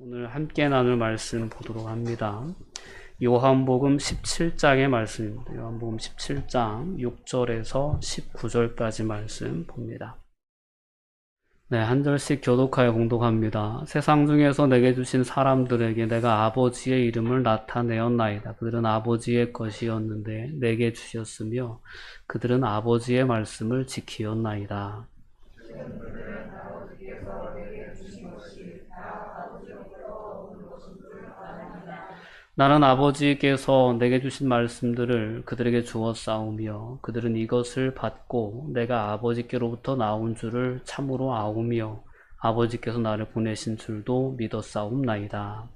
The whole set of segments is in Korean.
오늘 함께 나눌 말씀 보도록 합니다. 요한복음 17장의 말씀입니다. 요한복음 17장 6절에서 19절까지 말씀 봅니다. 네, 한 절씩 교독하여 공독합니다. 세상 중에서 내게 주신 사람들에게 내가 아버지의 이름을 나타내었나이다. 그들은 아버지의 것이었는데 내게 주셨으며 그들은 아버지의 말씀을 지키었나이다. 나는 아버지께서 내게 주신 말씀들을 그들에게 주었사오며 그들은 이것을 받고 내가 아버지께로부터 나온 줄을 참으로 아오며 아버지께서 나를 보내신 줄도 믿었사옵나이다.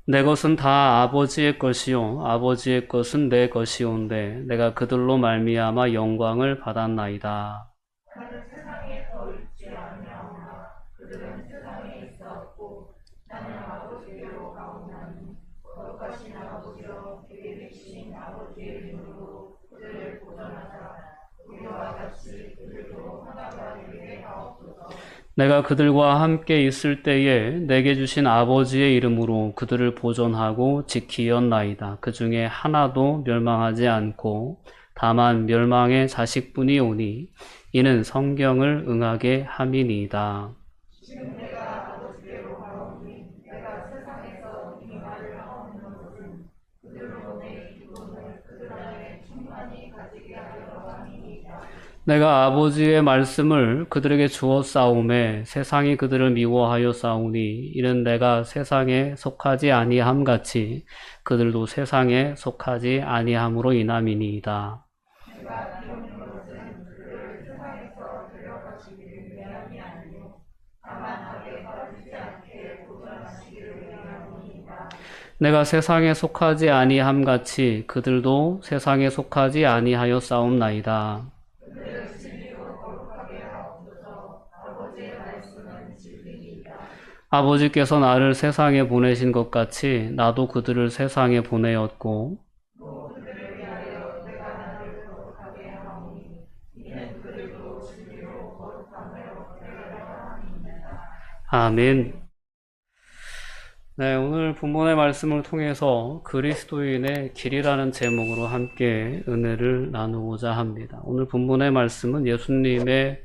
내 것은 다 아버지의 것이요 아버지의 것은 내 것이온데 내가 그들로 말미암아 영광을 받았나이다. 나는 세상에서 있지 아니하오나 그들은 세상에 있었고 나는 아버지께로 가오나니 거룩하신 아버지여 그에게 주신 아버지의 이름으로 그들을 보존하사 우리와 같이 그들도 하나가 되게 하옵소서. 내가 그들과 함께 있을 때에 내게 주신 아버지의 이름으로 그들을 보존하고 지키었나이다. 그 중에 하나도 멸망하지 않고 다만 멸망의 자식뿐이 오니 이는 성경을 응하게 함이니이다. 지금 내가 아버지께로 가오니 내가 세상에서 이 말을 하옵는 것은 그들로 내 기쁨을 그들 안에 충만히 가지게 하려 함이니이다. 내가 아버지의 말씀을 그들에게 주었사오매 세상이 그들을 미워하여 싸우니 이는 내가 세상에 속하지 아니함 같이 그들도 세상에 속하지 아니함으로 인함이니이다. 내가 세상에 속하지 아니함 같이 그들도 세상에 속하지 아니하여 싸움나이다. 아버지께서 나를 세상에 보내신 것 같이 나도 그들을 세상에 보내었고 아멘. 네, 오늘 본문의 말씀을 통해서 그리스도인의 길이라는 제목으로 함께 은혜를 나누고자 합니다. 오늘 본문의 말씀은 예수님의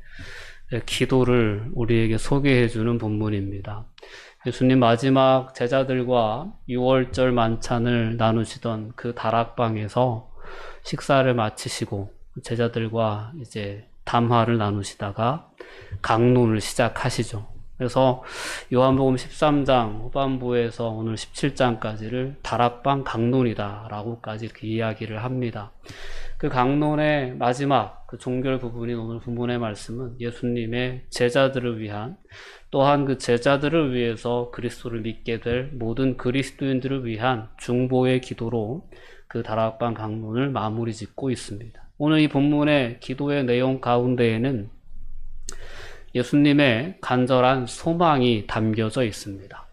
기도를 우리에게 소개해 주는 본문입니다. 예수님 마지막 제자들과 6월절 만찬을 나누시던 그 다락방에서 식사를 마치시고 제자들과 이제 담화를 나누시다가 강론을 시작하시죠. 그래서 요한복음 13장 후반부에서 오늘 17장까지를 다락방 강론이다라고까지 이렇게 이야기를 합니다. 그 강론의 마지막 그 종결 부분인 오늘 본문의 말씀은 예수님의 제자들을 위한 또한 그 제자들을 위해서 그리스도를 믿게 될 모든 그리스도인들을 위한 중보의 기도로 그 다락방 강론을 마무리 짓고 있습니다. 오늘 이 본문의 기도의 내용 가운데에는 예수님의 간절한 소망이 담겨져 있습니다.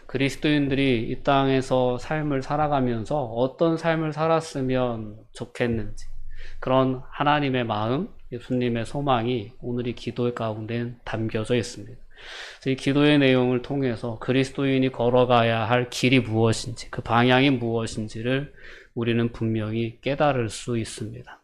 그리스도인들이 이 땅에서 삶을 살아가면서 어떤 삶을 살았으면 좋겠는지 그런 하나님의 마음, 예수님의 소망이 오늘 이 기도 가운데 담겨져 있습니다. 이 기도의 내용을 통해서 그리스도인이 걸어가야 할 길이 무엇인지 그 방향이 무엇인지를 우리는 분명히 깨달을 수 있습니다.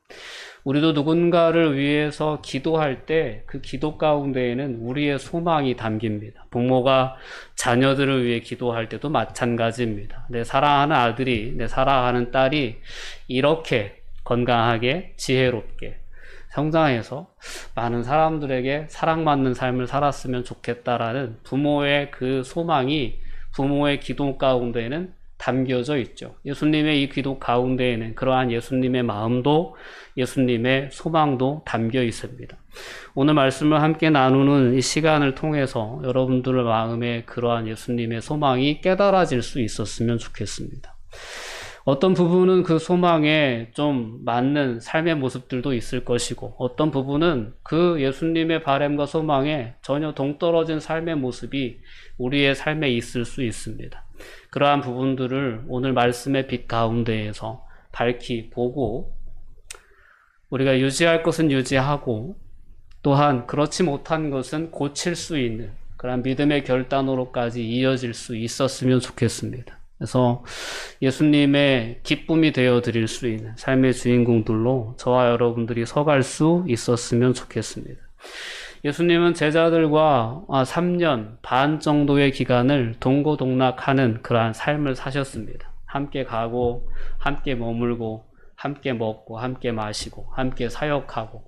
우리도 누군가를 위해서 기도할 때 그 기도 가운데에는 우리의 소망이 담깁니다. 부모가 자녀들을 위해 기도할 때도 마찬가지입니다. 내 사랑하는 아들이, 내 사랑하는 딸이 이렇게 건강하게 지혜롭게 성장해서 많은 사람들에게 사랑받는 삶을 살았으면 좋겠다라는 부모의 그 소망이 부모의 기도 가운데에는 담겨져 있죠. 예수님의 이 기도 가운데에는 그러한 예수님의 마음도 예수님의 소망도 담겨 있습니다. 오늘 말씀을 함께 나누는 이 시간을 통해서 여러분들의 마음에 그러한 예수님의 소망이 깨달아질 수 있었으면 좋겠습니다. 어떤 부분은 그 소망에 좀 맞는 삶의 모습들도 있을 것이고 어떤 부분은 그 예수님의 바람과 소망에 전혀 동떨어진 삶의 모습이 우리의 삶에 있을 수 있습니다. 그러한 부분들을 오늘 말씀의 빛 가운데에서 밝히 보고 우리가 유지할 것은 유지하고 또한 그렇지 못한 것은 고칠 수 있는 그런 믿음의 결단으로까지 이어질 수 있었으면 좋겠습니다. 그래서 예수님의 기쁨이 되어 드릴 수 있는 삶의 주인공들로 저와 여러분들이 서갈 수 있었으면 좋겠습니다. 예수님은 제자들과 3년 반 정도의 기간을 동고동락하는 그러한 삶을 사셨습니다. 함께 가고 함께 머물고 함께 먹고 함께 마시고 함께 사역하고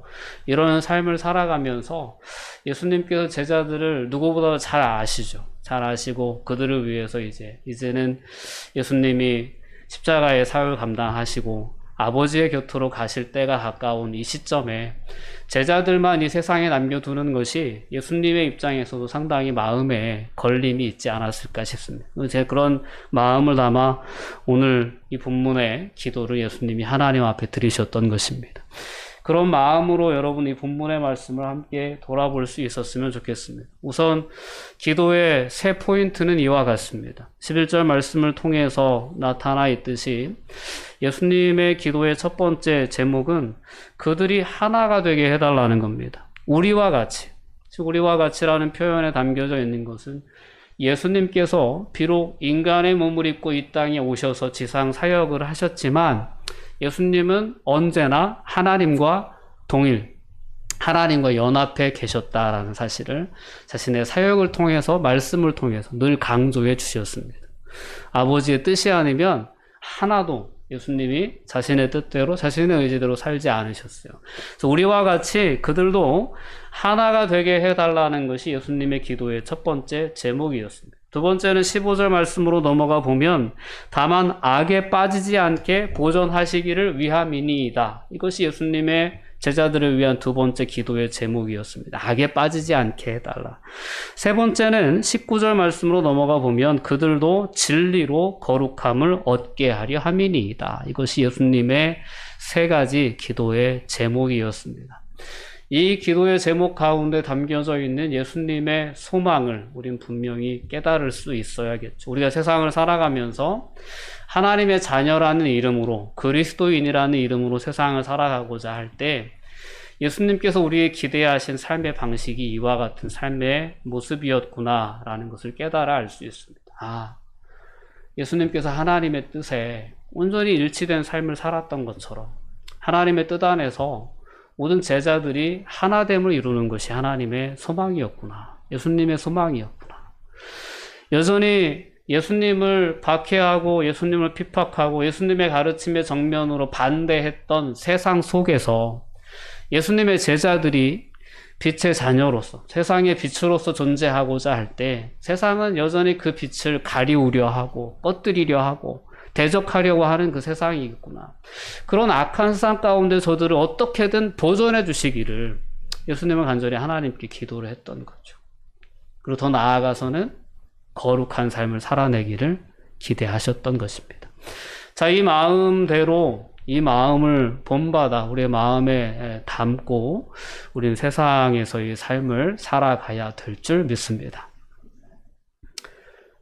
이런 삶을 살아가면서 예수님께서 제자들을 누구보다 잘 아시죠. 잘 아시고 그들을 위해서 이제는 예수님이 십자가의 사역을 감당하시고 아버지의 곁으로 가실 때가 가까운 이 시점에 제자들만 이 세상에 남겨두는 것이 예수님의 입장에서도 상당히 마음에 걸림이 있지 않았을까 싶습니다. 제 그런 마음을 담아 오늘 이 본문의 기도를 예수님이 하나님 앞에 드리셨던 것입니다. 그런 마음으로 여러분 이 본문의 말씀을 함께 돌아볼 수 있었으면 좋겠습니다. 우선 기도의 세 포인트는 이와 같습니다. 11절 말씀을 통해서 나타나 있듯이 예수님의 기도의 첫 번째 제목은 그들이 하나가 되게 해달라는 겁니다. 우리와 같이, 즉 우리와 같이라는 표현에 담겨져 있는 것은 예수님께서 비록 인간의 몸을 입고 이 땅에 오셔서 지상 사역을 하셨지만 예수님은 언제나 하나님과 동일, 하나님과 연합해 계셨다라는 사실을 자신의 사역을 통해서 말씀을 통해서 늘 강조해 주셨습니다. 아버지의 뜻이 아니면 하나도 예수님이 자신의 뜻대로 자신의 의지대로 살지 않으셨어요. 그래서 우리와 같이 그들도 하나가 되게 해달라는 것이 예수님의 기도의 첫 번째 제목이었습니다. 두 번째는 15절 말씀으로 넘어가 보면 다만 악에 빠지지 않게 보존하시기를 위함이니이다. 이것이 예수님의 제자들을 위한 두 번째 기도의 제목이었습니다. 악에 빠지지 않게 해달라. 세 번째는 19절 말씀으로 넘어가 보면 그들도 진리로 거룩함을 얻게 하려 함이니이다. 이것이 예수님의 세 가지 기도의 제목이었습니다. 이 기도의 제목 가운데 담겨져 있는 예수님의 소망을 우린 분명히 깨달을 수 있어야겠죠. 우리가 세상을 살아가면서 하나님의 자녀라는 이름으로 그리스도인이라는 이름으로 세상을 살아가고자 할 때 예수님께서 우리의 기대하신 삶의 방식이 이와 같은 삶의 모습이었구나라는 것을 깨달아 알 수 있습니다. 예수님께서 하나님의 뜻에 온전히 일치된 삶을 살았던 것처럼 하나님의 뜻 안에서 모든 제자들이 하나됨을 이루는 것이 하나님의 소망이었구나. 예수님의 소망이었구나. 여전히 예수님을 박해하고 예수님을 핍박하고 예수님의 가르침에 정면으로 반대했던 세상 속에서 예수님의 제자들이 빛의 자녀로서 세상의 빛으로서 존재하고자 할 때 세상은 여전히 그 빛을 가리우려 하고 꺼뜨리려 하고 대적하려고 하는 그 세상이겠구나. 그런 악한 세상 가운데 저들을 어떻게든 보존해 주시기를 예수님은 간절히 하나님께 기도를 했던 거죠. 그리고 더 나아가서는 거룩한 삶을 살아내기를 기대하셨던 것입니다. 자, 이 마음대로 이 마음을 본받아 우리의 마음에 담고 우리는 세상에서의 삶을 살아가야 될 줄 믿습니다.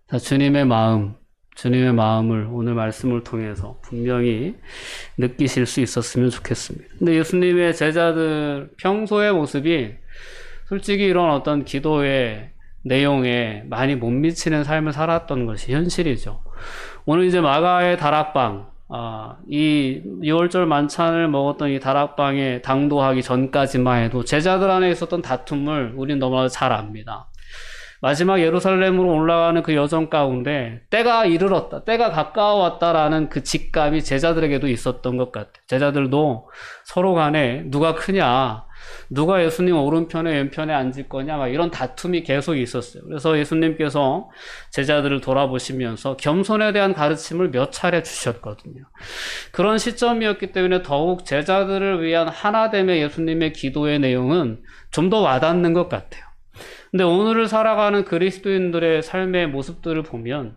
자, 주님의 마음을 오늘 말씀을 통해서 분명히 느끼실 수 있었으면 좋겠습니다. 근데 예수님의 제자들 평소의 모습이 솔직히 이런 어떤 기도의 내용에 많이 못 미치는 삶을 살았던 것이 현실이죠. 오늘 이제 마가의 다락방, 이 6월절 만찬을 먹었던 이 다락방에 당도하기 전까지만 해도 제자들 안에 있었던 다툼을 우리는 너무나도 잘 압니다. 마지막 예루살렘으로 올라가는 그 여정 가운데 때가 이르렀다, 때가 가까워왔다라는 그 직감이 제자들에게도 있었던 것 같아요. 제자들도 서로 간에 누가 크냐, 누가 예수님 오른편에 왼편에 앉을 거냐, 막 이런 다툼이 계속 있었어요. 그래서 예수님께서 제자들을 돌아보시면서 겸손에 대한 가르침을 몇 차례 주셨거든요. 그런 시점이었기 때문에 더욱 제자들을 위한 하나됨의 예수님의 기도의 내용은 좀 더 와닿는 것 같아요. 근데 오늘을 살아가는 그리스도인들의 삶의 모습들을 보면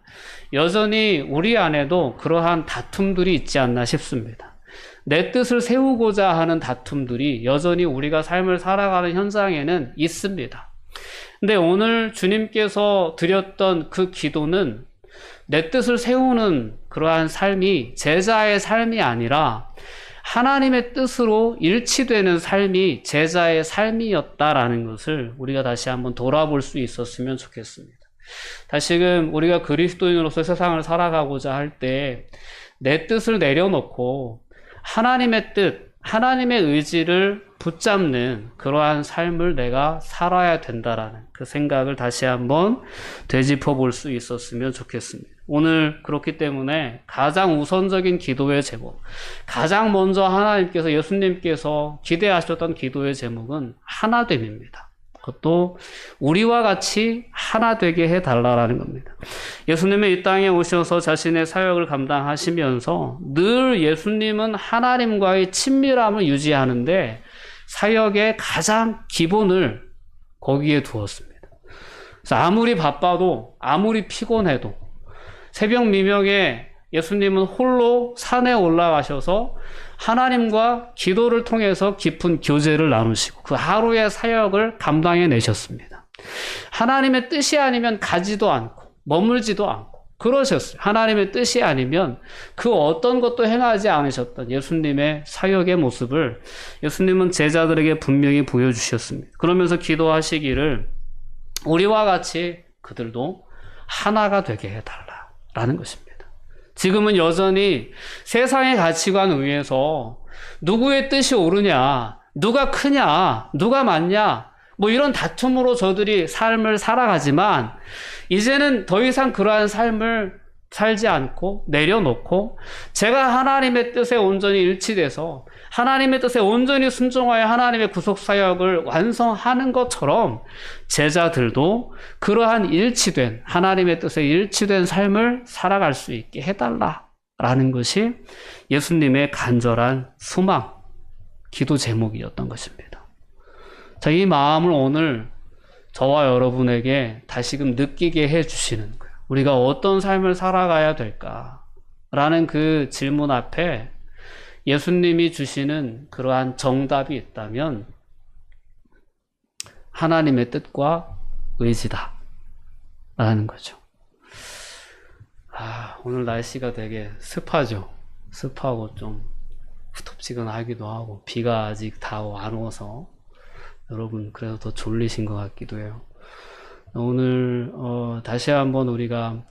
여전히 우리 안에도 그러한 다툼들이 있지 않나 싶습니다. 내 뜻을 세우고자 하는 다툼들이 여전히 우리가 삶을 살아가는 현장에는 있습니다. 근데 오늘 주님께서 드렸던 그 기도는 내 뜻을 세우는 그러한 삶이 제자의 삶이 아니라 하나님의 뜻으로 일치되는 삶이 제자의 삶이었다라는 것을 우리가 다시 한번 돌아볼 수 있었으면 좋겠습니다. 다시금 우리가 그리스도인으로서 세상을 살아가고자 할 때 내 뜻을 내려놓고 하나님의 뜻, 하나님의 의지를 붙잡는 그러한 삶을 내가 살아야 된다라는 그 생각을 다시 한번 되짚어 볼 수 있었으면 좋겠습니다. 오늘 그렇기 때문에 가장 우선적인 기도의 제목, 가장 먼저 하나님께서, 예수님께서 기대하셨던 기도의 제목은 하나됨입니다. 그것도 우리와 같이 하나 되게 해달라라는 겁니다. 예수님은 이 땅에 오셔서 자신의 사역을 감당하시면서 늘 예수님은 하나님과의 친밀함을 유지하는데 사역의 가장 기본을 거기에 두었습니다. 그래서 아무리 바빠도, 아무리 피곤해도 새벽 미명에 예수님은 홀로 산에 올라가셔서 하나님과 기도를 통해서 깊은 교제를 나누시고 그 하루의 사역을 감당해 내셨습니다. 하나님의 뜻이 아니면 가지도 않고 머물지도 않고 그러셨어요. 하나님의 뜻이 아니면 그 어떤 것도 행하지 않으셨던 예수님의 사역의 모습을 예수님은 제자들에게 분명히 보여주셨습니다. 그러면서 기도하시기를 우리와 같이 그들도 하나가 되게 해달라라는 것입니다. 지금은 여전히 세상의 가치관 위에서 누구의 뜻이 옳으냐, 누가 크냐, 누가 많냐, 뭐 이런 다툼으로 저들이 삶을 살아가지만 이제는 더 이상 그러한 삶을 살지 않고 내려놓고 제가 하나님의 뜻에 온전히 일치돼서 하나님의 뜻에 온전히 순종하여 하나님의 구속사역을 완성하는 것처럼 제자들도 그러한 일치된 하나님의 뜻에 일치된 삶을 살아갈 수 있게 해달라라는 것이 예수님의 간절한 소망, 기도 제목이었던 것입니다. 자, 이 마음을 오늘 저와 여러분에게 다시금 느끼게 해주시는 거예요. 우리가 어떤 삶을 살아가야 될까라는 그 질문 앞에 예수님이 주시는 그러한 정답이 있다면 하나님의 뜻과 의지다 라는 거죠. 오늘 날씨가 되게 습하죠. 습하고 좀 후텁지근하기도 하고 비가 아직 다 안 와서 여러분 그래서 더 졸리신 것 같기도 해요. 오늘 다시 한번 우리가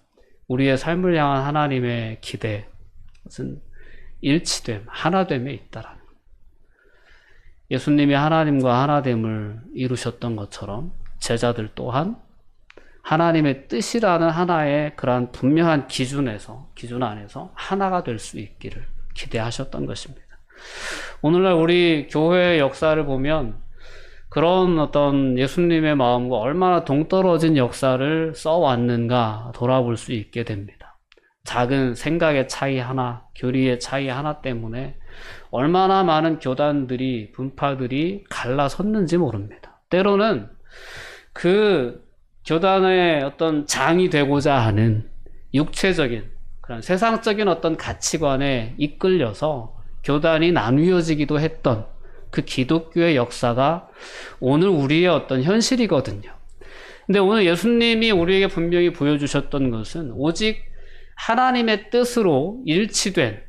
우리의 삶을 향한 하나님의 기대, 무슨 일치됨, 하나됨에 있다라는 것. 예수님이 하나님과 하나됨을 이루셨던 것처럼 제자들 또한 하나님의 뜻이라는 하나의 그러한 분명한 기준 안에서 하나가 될 수 있기를 기대하셨던 것입니다. 오늘날 우리 교회의 역사를 보면 그런 어떤 예수님의 마음과 얼마나 동떨어진 역사를 써왔는가 돌아볼 수 있게 됩니다. 작은 생각의 차이 하나, 교리의 차이 하나 때문에 얼마나 많은 교단들이, 분파들이 갈라섰는지 모릅니다. 때로는 그 교단의 어떤 장이 되고자 하는 육체적인 그런 세상적인 어떤 가치관에 이끌려서 교단이 나뉘어지기도 했던 그 기독교의 역사가 오늘 우리의 어떤 현실이거든요. 근데 오늘 예수님이 우리에게 분명히 보여주셨던 것은 오직 하나님의 뜻으로 일치된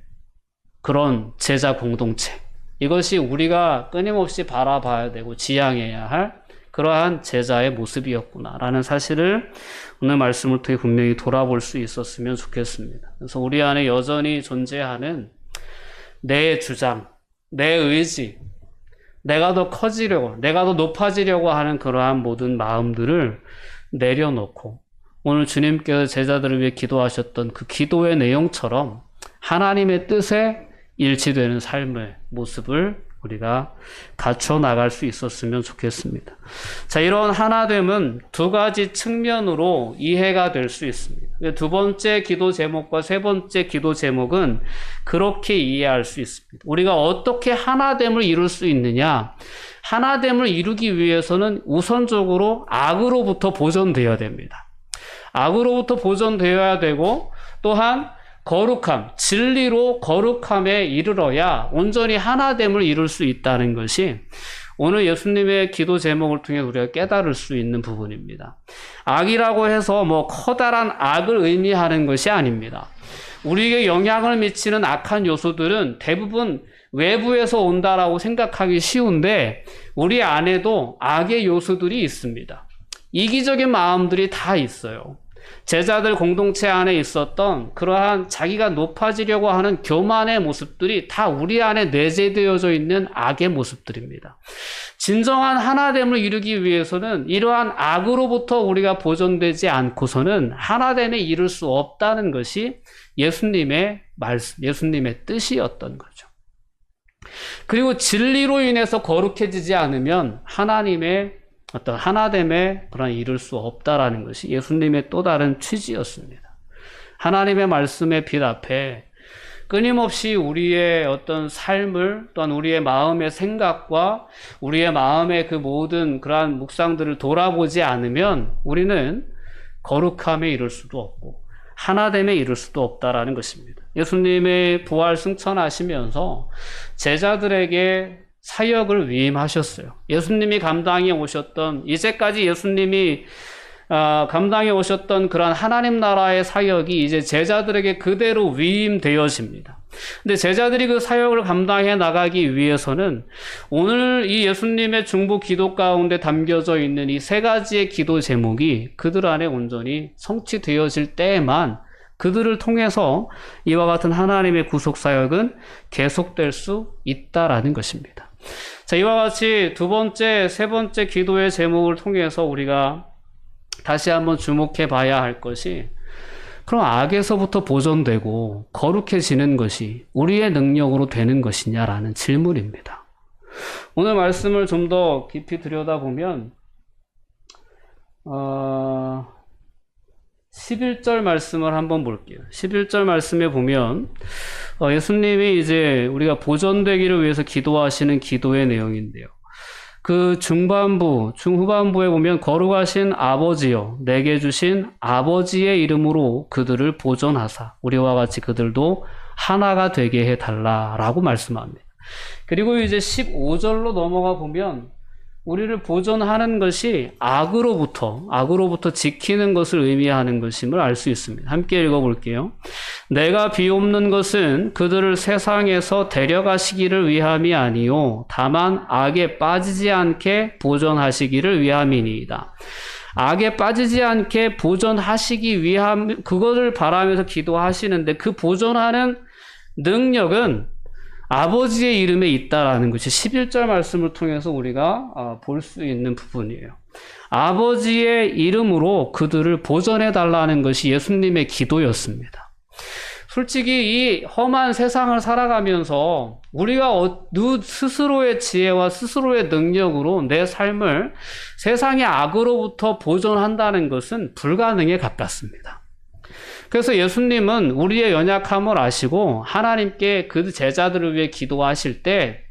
그런 제자 공동체, 이것이 우리가 끊임없이 바라봐야 되고 지향해야 할 그러한 제자의 모습이었구나라는 사실을 오늘 말씀을 통해 분명히 돌아볼 수 있었으면 좋겠습니다. 그래서 우리 안에 여전히 존재하는 내 주장, 내 의지, 내가 더 커지려고, 내가 더 높아지려고 하는 그러한 모든 마음들을 내려놓고 오늘 주님께서 제자들을 위해 기도하셨던 그 기도의 내용처럼 하나님의 뜻에 일치되는 삶의 모습을 우리가 갖춰 나갈 수 있었으면 좋겠습니다. 자, 이런 하나됨은 두 가지 측면으로 이해가 될 수 있습니다. 두 번째 기도 제목과 세 번째 기도 제목은 그렇게 이해할 수 있습니다. 우리가 어떻게 하나됨을 이룰 수 있느냐? 하나됨을 이루기 위해서는 우선적으로 악으로부터 보존되어야 됩니다. 악으로부터 보존되어야 되고 또한 거룩함, 진리로 거룩함에 이르러야 온전히 하나됨을 이룰 수 있다는 것이 오늘 예수님의 기도 제목을 통해 우리가 깨달을 수 있는 부분입니다. 악이라고 해서 뭐 커다란 악을 의미하는 것이 아닙니다. 우리에게 영향을 미치는 악한 요소들은 대부분 외부에서 온다라고 생각하기 쉬운데 우리 안에도 악의 요소들이 있습니다. 이기적인 마음들이 다 있어요. 제자들 공동체 안에 있었던 그러한 자기가 높아지려고 하는 교만의 모습들이 다 우리 안에 내재되어져 있는 악의 모습들입니다. 진정한 하나됨을 이루기 위해서는 이러한 악으로부터 우리가 보존되지 않고서는 하나됨에 이룰 수 없다는 것이 예수님의 말씀, 예수님의 뜻이었던 거죠. 그리고 진리로 인해서 거룩해지지 않으면 하나님의 어떤 하나됨에 그런 이룰 수 없다라는 것이 예수님의 또 다른 취지였습니다. 하나님의 말씀의 빛 앞에 끊임없이 우리의 어떤 삶을 또한 우리의 마음의 생각과 우리의 마음의 그 모든 그러한 묵상들을 돌아보지 않으면 우리는 거룩함에 이룰 수도 없고 하나됨에 이룰 수도 없다라는 것입니다. 예수님의 부활 승천하시면서 제자들에게 사역을 위임하셨어요. 예수님이 감당해 오셨던, 이제까지 예수님이 감당해 오셨던 그런 하나님 나라의 사역이 이제 제자들에게 그대로 위임되어집니다. 근데 제자들이 그 사역을 감당해 나가기 위해서는 오늘 이 예수님의 중보 기도 가운데 담겨져 있는 이 세 가지의 기도 제목이 그들 안에 온전히 성취되어질 때에만 그들을 통해서 이와 같은 하나님의 구속 사역은 계속될 수 있다라는 것입니다. 자, 이와 같이 두 번째, 세 번째 기도의 제목을 통해서 우리가 다시 한번 주목해 봐야 할 것이 그럼 악에서부터 보존되고 거룩해지는 것이 우리의 능력으로 되는 것이냐라는 질문입니다. 오늘 말씀을 좀 더 깊이 들여다보면 11절 말씀을 한번 볼게요. 11절 말씀에 보면 예수님이 이제 우리가 보존되기를 위해서 기도하시는 기도의 내용인데요. 그 중후반부에 보면 거룩하신 아버지여 내게 주신 아버지의 이름으로 그들을 보존하사 우리와 같이 그들도 하나가 되게 해달라라고 말씀합니다. 그리고 이제 15절로 넘어가 보면 우리를 보존하는 것이 악으로부터 지키는 것을 의미하는 것임을 알 수 있습니다. 함께 읽어볼게요. 내가 비옵는 것은 그들을 세상에서 데려가시기를 위함이 아니요 다만 악에 빠지지 않게 보존하시기를 위함이니이다. 악에 빠지지 않게 보존하시기 위함, 그것을 바라면서 기도하시는데 그 보존하는 능력은 아버지의 이름에 있다라는 것이 11절 말씀을 통해서 우리가 볼 수 있는 부분이에요. 아버지의 이름으로 그들을 보존해 달라는 것이 예수님의 기도였습니다. 솔직히 이 험한 세상을 살아가면서 우리가 스스로의 지혜와 스스로의 능력으로 내 삶을 세상의 악으로부터 보존한다는 것은 불가능에 가깝습니다. 그래서 예수님은 우리의 연약함을 아시고 하나님께 그 제자들을 위해 기도하실 때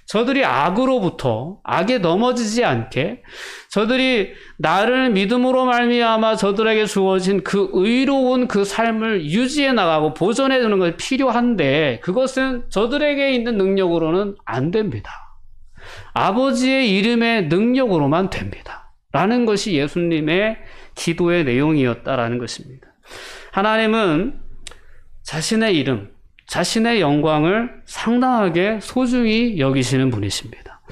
저들이 악에 넘어지지 않게 저들이 나를 믿음으로 말미암아 저들에게 주어진 그 의로운 그 삶을 유지해 나가고 보존해 주는 것이 필요한데 그것은 저들에게 있는 능력으로는 안 됩니다. 아버지의 이름의 능력으로만 됩니다. 라는 것이 예수님의 기도의 내용이었다라는 것입니다. 하나님은 자신의 이름, 자신의 영광을 상당하게 소중히 여기시는 분이십니다.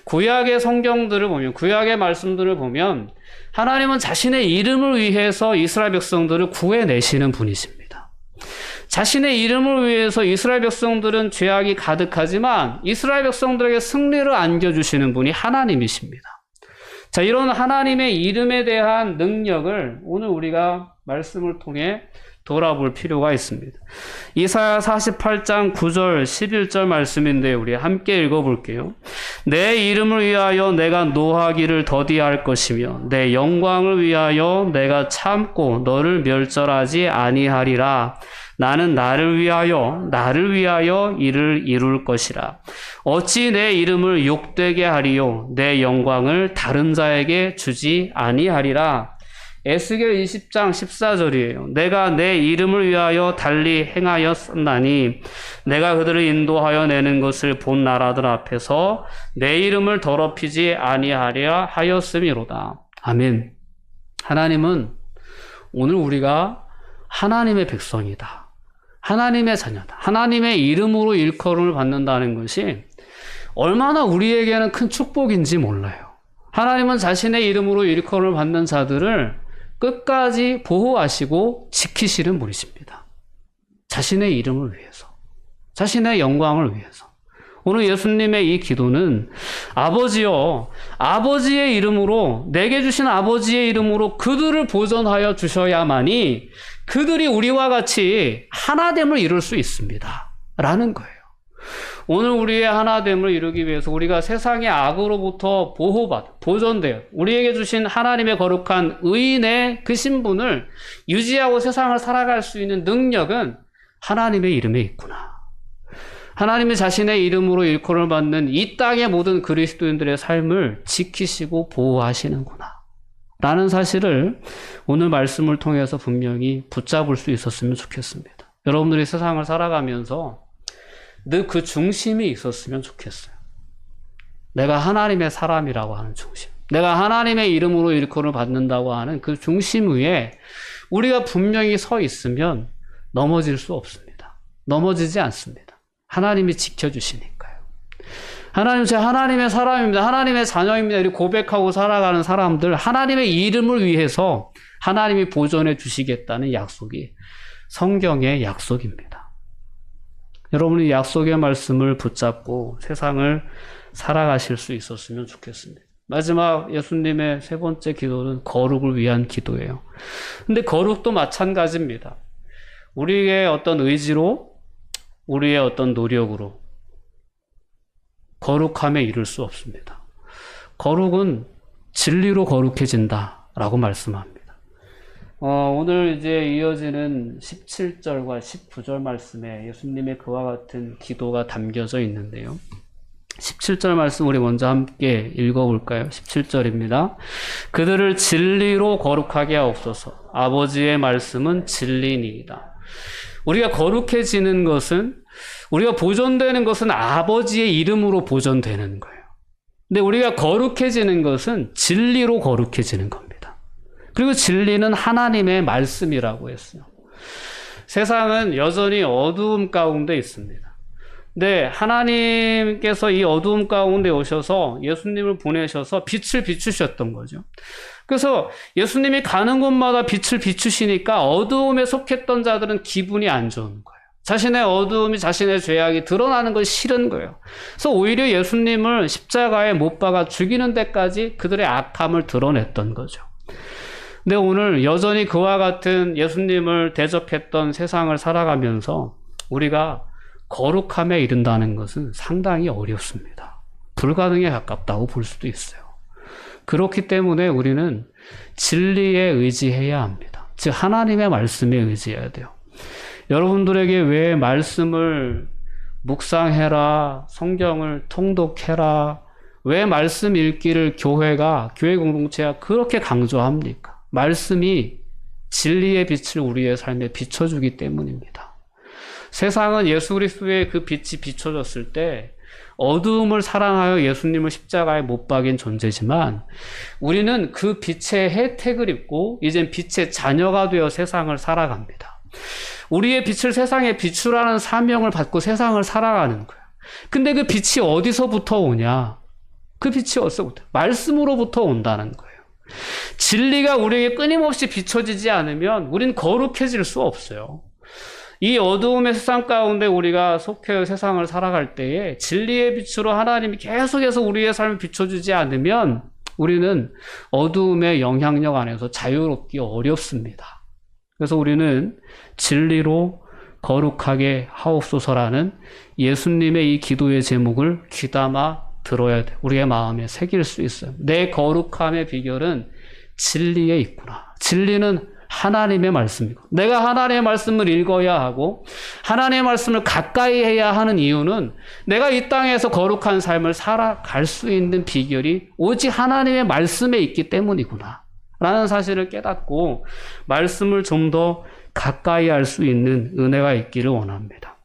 구약의 성경들을 보면, 구약의 말씀들을 보면 하나님은 자신의 이름을 위해서 이스라엘 백성들을 구해내시는 분이십니다. 자신의 이름을 위해서 이스라엘 백성들은 죄악이 가득하지만 이스라엘 백성들에게 승리를 안겨주시는 분이 하나님이십니다. 자, 이런 하나님의 이름에 대한 능력을 오늘 우리가 말씀을 통해 돌아볼 필요가 있습니다. 이사야 48장 9절 11절 말씀인데 우리 함께 읽어볼게요. 내 이름을 위하여 내가 노하기를 더디할 것이며 내 영광을 위하여 내가 참고 너를 멸절하지 아니하리라. 나는 나를 위하여 이를 이룰 것이라. 어찌 내 이름을 욕되게 하리요 내 영광을 다른 자에게 주지 아니하리라. 에스겔 20장 14절이에요. 내가 내 이름을 위하여 달리 행하였나니 내가 그들을 인도하여 내는 것을 본 나라들 앞에서 내 이름을 더럽히지 아니하리라 하였음이로다. 아멘. 하나님은 오늘 우리가 하나님의 백성이다. 하나님의 자녀다. 하나님의 이름으로 일컬음을 받는다는 것이 얼마나 우리에게는 큰 축복인지 몰라요. 하나님은 자신의 이름으로 일컬음을 받는 자들을 끝까지 보호하시고 지키시는 분이십니다. 자신의 이름을 위해서, 자신의 영광을 위해서. 오늘 예수님의 이 기도는 아버지여, 아버지의 이름으로, 내게 주신 아버지의 이름으로 그들을 보존하여 주셔야만이 그들이 우리와 같이 하나됨을 이룰 수 있습니다. 라는 거예요. 오늘 우리의 하나됨을 이루기 위해서 우리가 세상의 악으로부터 보존되어 우리에게 주신 하나님의 거룩한 의인의 그 신분을 유지하고 세상을 살아갈 수 있는 능력은 하나님의 이름에 있구나. 하나님이 자신의 이름으로 일컬음을 받는 이 땅의 모든 그리스도인들의 삶을 지키시고 보호하시는구나. 라는 사실을 오늘 말씀을 통해서 분명히 붙잡을 수 있었으면 좋겠습니다. 여러분들이 세상을 살아가면서 늘 그 중심이 있었으면 좋겠어요. 내가 하나님의 사람이라고 하는 중심. 내가 하나님의 이름으로 일컬음을 받는다고 하는 그 중심 위에 우리가 분명히 서 있으면 넘어질 수 없습니다. 넘어지지 않습니다. 하나님이 지켜주시니까요. 하나님, 제 하나님의 사람입니다. 하나님의 자녀입니다. 이렇게 고백하고 살아가는 사람들, 하나님의 이름을 위해서 하나님이 보존해 주시겠다는 약속이 성경의 약속입니다. 여러분이 약속의 말씀을 붙잡고 세상을 살아가실 수 있었으면 좋겠습니다. 마지막 예수님의 세 번째 기도는 거룩을 위한 기도예요. 근데 거룩도 마찬가지입니다. 우리의 어떤 의지로, 우리의 어떤 노력으로 거룩함에 이를 수 없습니다. 거룩은 진리로 거룩해진다라고 말씀합니다. 오늘 이제 이어지는 17절과 19절 말씀에 예수님의 그와 같은 기도가 담겨져 있는데요. 17절 말씀 우리 먼저 함께 읽어볼까요? 17절입니다. 그들을 진리로 거룩하게 하옵소서. 아버지의 말씀은 진리니이다. 우리가 거룩해지는 것은, 우리가 보존되는 것은 아버지의 이름으로 보존되는 거예요. 근데 우리가 거룩해지는 것은 진리로 거룩해지는 겁니다. 그리고 진리는 하나님의 말씀이라고 했어요. 세상은 여전히 어두움 가운데 있습니다. 네, 하나님께서 이 어두움 가운데 오셔서 예수님을 보내셔서 빛을 비추셨던 거죠. 그래서 예수님이 가는 곳마다 빛을 비추시니까 어두움에 속했던 자들은 기분이 안 좋은 거예요. 자신의 어두움이, 자신의 죄악이 드러나는 것이 싫은 거예요. 그래서 오히려 예수님을 십자가에 못 박아 죽이는 데까지 그들의 악함을 드러냈던 거죠. 근데 오늘 여전히 그와 같은 예수님을 대접했던 세상을 살아가면서 우리가 거룩함에 이른다는 것은 상당히 어렵습니다. 불가능에 가깝다고 볼 수도 있어요. 그렇기 때문에 우리는 진리에 의지해야 합니다. 즉 하나님의 말씀에 의지해야 돼요. 여러분들에게 왜 말씀을 묵상해라, 성경을 통독해라, 왜 말씀 읽기를 교회 공동체가 그렇게 강조합니까? 말씀이 진리의 빛을 우리의 삶에 비춰주기 때문입니다. 세상은 예수 그리스도의 그 빛이 비춰졌을 때 어두움을 사랑하여 예수님을 십자가에 못 박인 존재지만 우리는 그 빛의 혜택을 입고 이젠 빛의 자녀가 되어 세상을 살아갑니다. 우리의 빛을 세상에 비추라는 사명을 받고 세상을 살아가는 거예요. 근데 그 빛이 어디서부터 오냐? 그 빛이 어디서부터? 말씀으로부터 온다는 거예요. 진리가 우리에게 끊임없이 비춰지지 않으면 우린 거룩해질 수 없어요. 이 어두움의 세상 가운데 우리가 속해 세상을 살아갈 때에 진리의 빛으로 하나님이 계속해서 우리의 삶을 비춰주지 않으면 우리는 어두움의 영향력 안에서 자유롭기 어렵습니다. 그래서 우리는 진리로 거룩하게 하옵소서라는 예수님의 이 기도의 제목을 귀담아 들어야 돼. 우리의 마음에 새길 수 있어요. 내 거룩함의 비결은 진리에 있구나. 진리는 하나님의 말씀이고 내가 하나님의 말씀을 읽어야 하고 하나님의 말씀을 가까이 해야 하는 이유는 내가 이 땅에서 거룩한 삶을 살아갈 수 있는 비결이 오직 하나님의 말씀에 있기 때문이구나 라는 사실을 깨닫고 말씀을 좀 더 가까이 할 수 있는 은혜가 있기를 원합니다.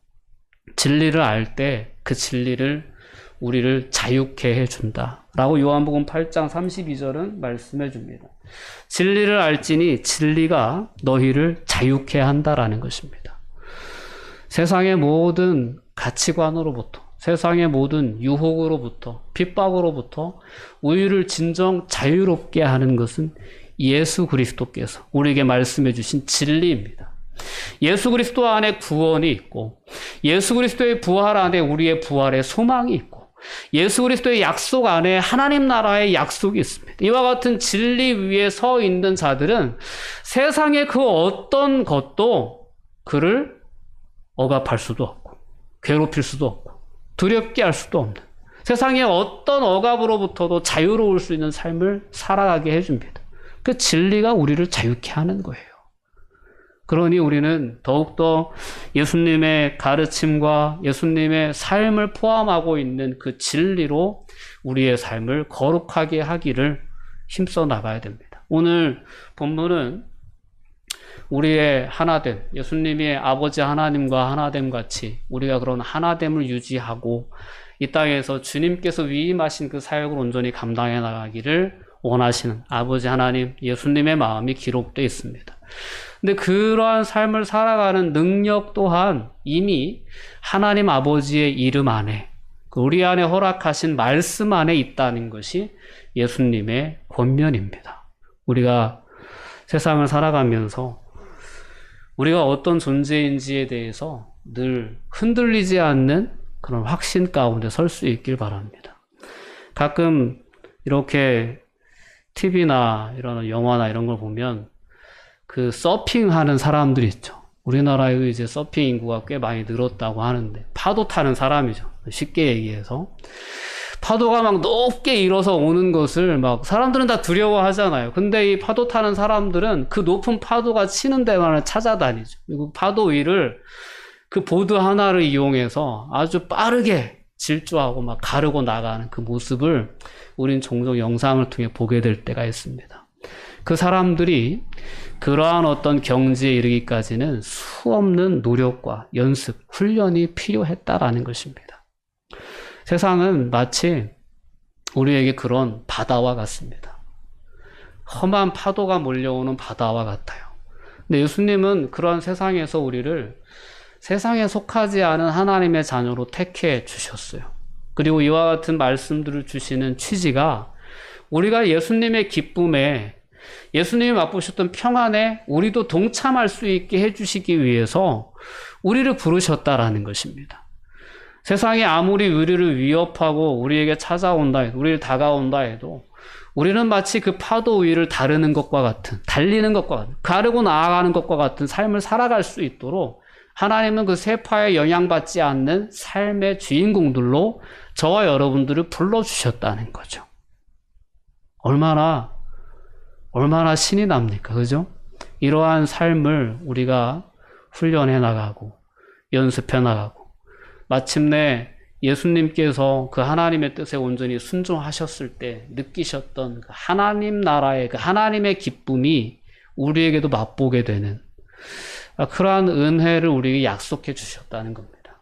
진리를 알 때 그 진리를 우리를 자유케 해준다 라고 요한복음 8장 32절은 말씀해 줍니다. 진리를 알지니 진리가 너희를 자유케 한다라는 것입니다. 세상의 모든 가치관으로부터, 세상의 모든 유혹으로부터, 핍박으로부터 우리를 진정 자유롭게 하는 것은 예수 그리스도께서 우리에게 말씀해 주신 진리입니다. 예수 그리스도 안에 구원이 있고, 예수 그리스도의 부활 안에 우리의 부활의 소망이 있고, 예수 그리스도의 약속 안에 하나님 나라의 약속이 있습니다. 이와 같은 진리 위에 서 있는 자들은 세상의 그 어떤 것도 그를 억압할 수도 없고, 괴롭힐 수도 없고, 두렵게 할 수도 없는, 세상의 어떤 억압으로부터도 자유로울 수 있는 삶을 살아가게 해줍니다. 그 진리가 우리를 자유케 하는 거예요. 그러니 우리는 더욱더 예수님의 가르침과 예수님의 삶을 포함하고 있는 그 진리로 우리의 삶을 거룩하게 하기를 힘써 나가야 됩니다. 오늘 본문은 우리의 하나됨, 예수님의 아버지 하나님과 하나됨 같이 우리가 그런 하나됨을 유지하고 이 땅에서 주님께서 위임하신 그 사역을 온전히 감당해 나가기를 원하시는 아버지 하나님, 예수님의 마음이 기록되어 있습니다. 근데 그러한 삶을 살아가는 능력 또한 이미 하나님 아버지의 이름 안에, 우리 안에 허락하신 말씀 안에 있다는 것이 예수님의 권면입니다. 우리가 세상을 살아가면서 우리가 어떤 존재인지에 대해서 늘 흔들리지 않는 그런 확신 가운데 설 수 있길 바랍니다. 가끔 이렇게 TV나 이런 영화나 이런 걸 보면 그 서핑하는 사람들이 있죠. 우리나라에도 이제 서핑 인구가 꽤 많이 늘었다고 하는데, 파도 타는 사람이죠. 쉽게 얘기해서. 파도가 막 높게 일어서 오는 것을 막 사람들은 다 두려워하잖아요. 근데 이 파도 타는 사람들은 그 높은 파도가 치는 데만을 찾아다니죠. 그리고 파도 위를 그 보드 하나를 이용해서 아주 빠르게 질주하고 막 가르고 나가는 그 모습을 우린 종종 영상을 통해 보게 될 때가 있습니다. 그 사람들이 그러한 어떤 경지에 이르기까지는 수없는 노력과 연습, 훈련이 필요했다라는 것입니다. 세상은 마치 우리에게 그런 바다와 같습니다. 험한 파도가 몰려오는 바다와 같아요. 근데 예수님은 그러한 세상에서 우리를 세상에 속하지 않은 하나님의 자녀로 택해 주셨어요. 그리고 이와 같은 말씀들을 주시는 취지가 우리가 예수님의 기쁨에, 예수님이 맛보셨던 평안에 우리도 동참할 수 있게 해주시기 위해서 우리를 부르셨다라는 것입니다. 세상이 아무리 우리를 위협하고 우리에게 찾아온다 해도, 우리를 다가온다 해도 우리는 마치 그 파도 위를 다르는 것과 같은, 달리는 것과 같은, 가르고 나아가는 것과 같은 삶을 살아갈 수 있도록 하나님은 그 세파에 영향받지 않는 삶의 주인공들로 저와 여러분들을 불러주셨다는 거죠. 얼마나 신이 납니까? 그죠? 이러한 삶을 우리가 훈련해 나가고 연습해 나가고 마침내 예수님께서 그 하나님의 뜻에 온전히 순종하셨을 때 느끼셨던 그 하나님 나라의 그 하나님의 기쁨이 우리에게도 맛보게 되는 그러한 은혜를 우리에게 약속해 주셨다는 겁니다.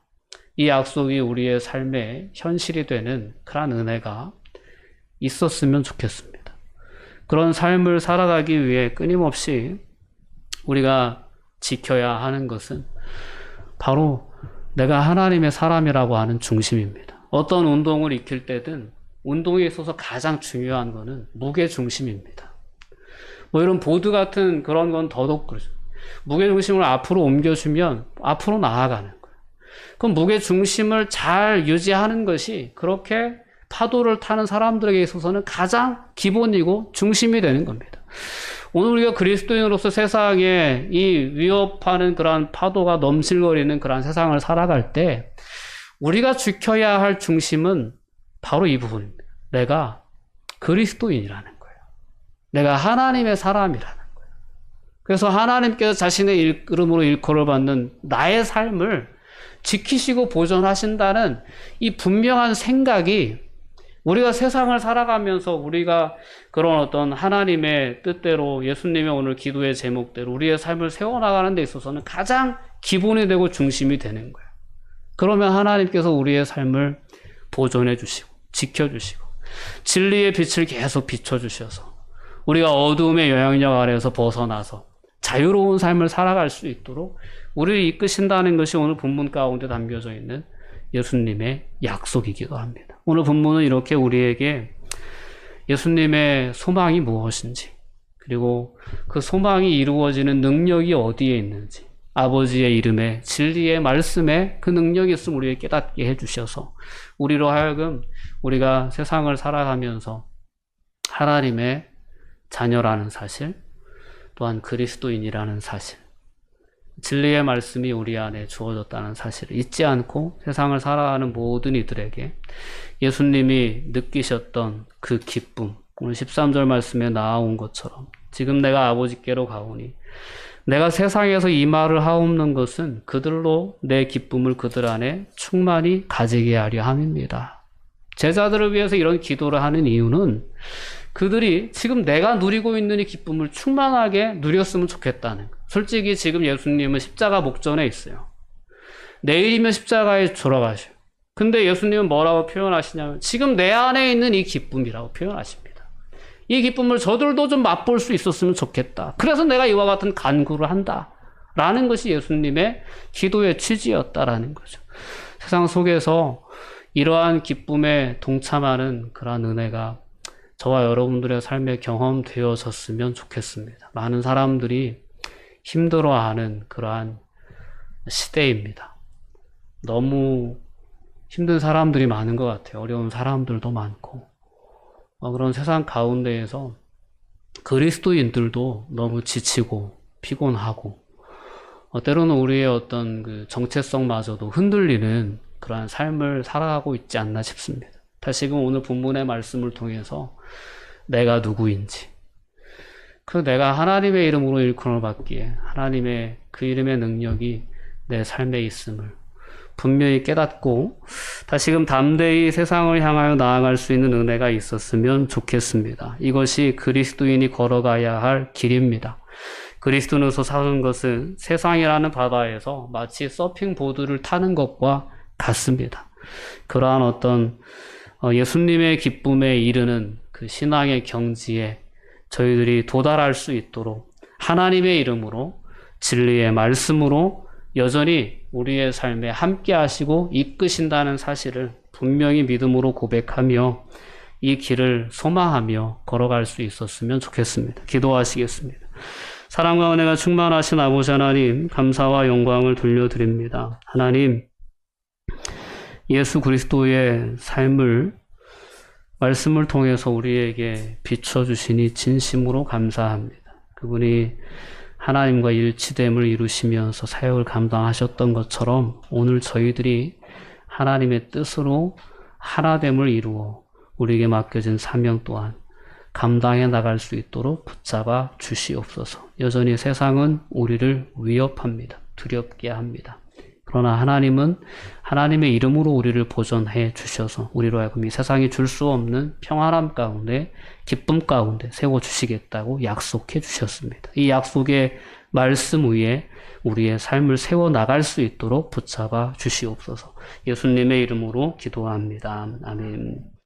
이 약속이 우리의 삶의 현실이 되는 그러한 은혜가 있었으면 좋겠습니다. 그런 삶을 살아가기 위해 끊임없이 우리가 지켜야 하는 것은 바로 내가 하나님의 사람이라고 하는 중심입니다. 어떤 운동을 익힐 때든 운동에 있어서 가장 중요한 것은 무게 중심입니다. 뭐 이런 보드 같은 그런 건 더더욱 그렇죠. 무게 중심을 앞으로 옮겨주면 앞으로 나아가는 거예요. 그럼 무게 중심을 잘 유지하는 것이 그렇게 파도를 타는 사람들에게 있어서는 가장 기본이고 중심이 되는 겁니다. 오늘 우리가 그리스도인으로서 세상에 이 위협하는 그러한 파도가 넘실거리는 그러한 세상을 살아갈 때 우리가 지켜야 할 중심은 바로 이 부분입니다. 내가 그리스도인이라는 거예요. 내가 하나님의 사람이라는 거예요. 그래서 하나님께서 자신의 이름으로 일컬을 받는 나의 삶을 지키시고 보존하신다는 이 분명한 생각이 우리가 세상을 살아가면서 우리가 그런 어떤 하나님의 뜻대로 예수님의 오늘 기도의 제목대로 우리의 삶을 세워나가는 데 있어서는 가장 기본이 되고 중심이 되는 거예요. 그러면 하나님께서 우리의 삶을 보존해 주시고 지켜주시고 진리의 빛을 계속 비춰주셔서 우리가 어두움의 영향력 아래에서 벗어나서 자유로운 삶을 살아갈 수 있도록 우리를 이끄신다는 것이 오늘 본문 가운데 담겨져 있는 예수님의 약속이기도 합니다. 오늘 본문은 이렇게 우리에게 예수님의 소망이 무엇인지, 그리고 그 소망이 이루어지는 능력이 어디에 있는지, 아버지의 이름에, 진리의 말씀에 그 능력이 있음을 우리에게 깨닫게 해주셔서 우리로 하여금 우리가 세상을 살아가면서 하나님의 자녀라는 사실, 또한 그리스도인이라는 사실, 진리의 말씀이 우리 안에 주어졌다는 사실을 잊지 않고 세상을 살아가는 모든 이들에게 예수님이 느끼셨던 그 기쁨, 오늘 13절 말씀에 나온 것처럼 지금 내가 아버지께로 가오니 내가 세상에서 이 말을 하옵는 것은 그들로 내 기쁨을 그들 안에 충만히 가지게 하려 함입니다. 제자들을 위해서 이런 기도를 하는 이유는 그들이 지금 내가 누리고 있는 이 기쁨을 충만하게 누렸으면 좋겠다는 거예요. 솔직히 지금 예수님은 십자가 목전에 있어요. 내일이면 십자가에 돌아가셔요. 근데 예수님은 뭐라고 표현하시냐면 지금 내 안에 있는 이 기쁨이라고 표현하십니다. 이 기쁨을 저들도 좀 맛볼 수 있었으면 좋겠다. 그래서 내가 이와 같은 간구를 한다. 라는 것이 예수님의 기도의 취지였다라는 거죠. 세상 속에서 이러한 기쁨에 동참하는 그러한 은혜가 저와 여러분들의 삶에 경험되어졌으면 좋겠습니다. 많은 사람들이 힘들어하는 그러한 시대입니다. 너무 힘든 사람들이 많은 것 같아요. 어려운 사람들도 많고. 그런 세상 가운데에서 그리스도인들도 너무 지치고 피곤하고 때로는 우리의 어떤 그 정체성마저도 흔들리는 그러한 삶을 살아가고 있지 않나 싶습니다. 다시금 오늘 본문의 말씀을 통해서 내가 누구인지, 그 내가 하나님의 이름으로 일컬음을 받기에 하나님의 그 이름의 능력이 내 삶에 있음을 분명히 깨닫고 다시금 담대히 세상을 향하여 나아갈 수 있는 은혜가 있었으면 좋겠습니다. 이것이 그리스도인이 걸어가야 할 길입니다. 그리스도인으로서 사는 것은 세상이라는 바다에서 마치 서핑보드를 타는 것과 같습니다. 그러한 어떤 예수님의 기쁨에 이르는 그 신앙의 경지에 저희들이 도달할 수 있도록 하나님의 이름으로 진리의 말씀으로 여전히 우리의 삶에 함께 하시고 이끄신다는 사실을 분명히 믿음으로 고백하며 이 길을 소망하며 걸어갈 수 있었으면 좋겠습니다. 기도하시겠습니다. 사랑과 은혜가 충만하신 아버지 하나님, 감사와 영광을 돌려드립니다. 하나님, 예수 그리스도의 삶을 말씀을 통해서 우리에게 비춰주시니 진심으로 감사합니다. 그분이 하나님과 일치됨을 이루시면서 사역을 감당하셨던 것처럼 오늘 저희들이 하나님의 뜻으로 하나됨을 이루어 우리에게 맡겨진 사명 또한 감당해 나갈 수 있도록 붙잡아 주시옵소서. 여전히 세상은 우리를 위협합니다. 두렵게 합니다. 그러나 하나님은 하나님의 이름으로 우리를 보존해 주셔서 우리로 하여금 이 세상이 줄 수 없는 평안함 가운데 기쁨 가운데 세워주시겠다고 약속해 주셨습니다. 이 약속의 말씀 위에 우리의 삶을 세워나갈 수 있도록 붙잡아 주시옵소서. 예수님의 이름으로 기도합니다. 아멘.